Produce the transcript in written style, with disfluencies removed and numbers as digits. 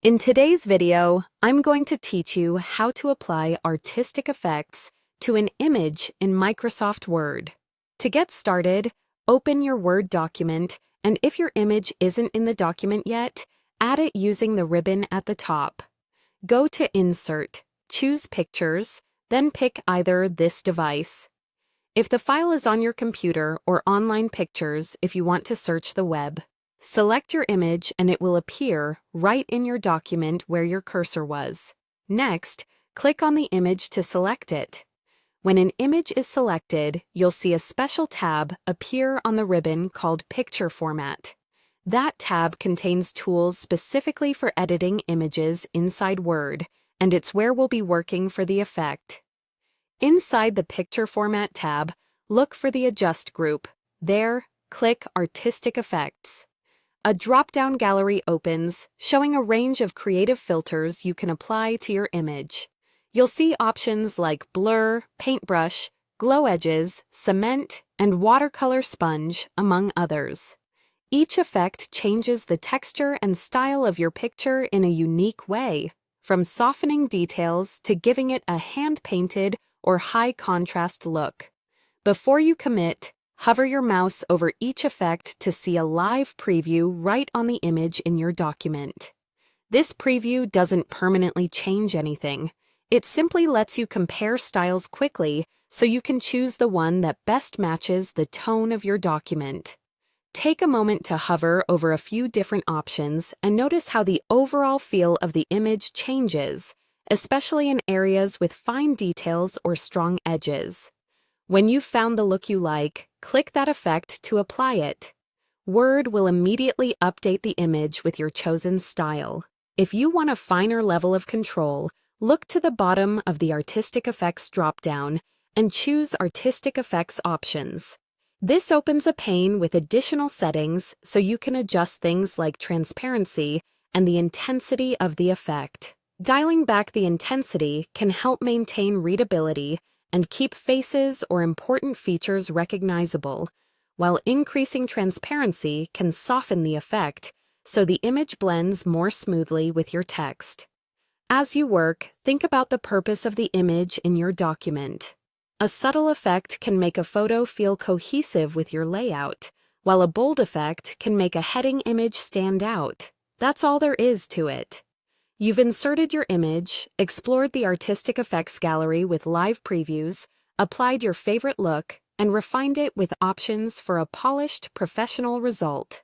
In today's video, I'm going to teach you how to apply artistic effects to an image in Microsoft Word. To get started, open your Word document, and if your image isn't in the document yet, add it using the ribbon at the top. Go to Insert, choose Pictures, then pick either this device. If the file is on your computer, or Online Pictures if you want to search the web. Select your image and it will appear right in your document where your cursor was. Next, click on the image to select it. When an image is selected, you'll see a special tab appear on the ribbon called Picture Format. That tab contains tools specifically for editing images inside Word, and it's where we'll be working for the effect. Inside the Picture Format tab, look for the Adjust group. There, click Artistic Effects. A drop-down gallery opens, showing a range of creative filters you can apply to your image. You'll see options like blur, paintbrush, glow edges, cement, and watercolor sponge, among others. Each effect changes the texture and style of your picture in a unique way, from softening details to giving it a hand-painted or high-contrast look. Before you commit, hover your mouse over each effect to see a live preview right on the image in your document. This preview doesn't permanently change anything. It simply lets you compare styles quickly so you can choose the one that best matches the tone of your document. Take a moment to hover over a few different options and notice how the overall feel of the image changes, especially in areas with fine details or strong edges. When you've found the look you like, click that effect to apply it. Word will immediately update the image with your chosen style. If you want a finer level of control, look to the bottom of the Artistic Effects drop-down and choose Artistic Effects options. This opens a pane with additional settings so you can adjust things like transparency and the intensity of the effect. Dialing back the intensity can help maintain readability and keep faces or important features recognizable, while increasing transparency can soften the effect so the image blends more smoothly with your text. As you work, think about the purpose of the image in your document. A subtle effect can make a photo feel cohesive with your layout, while a bold effect can make a heading image stand out. That's all there is to it. You've inserted your image, explored the Artistic Effects gallery with live previews, applied your favorite look, and refined it with options for a polished, professional result.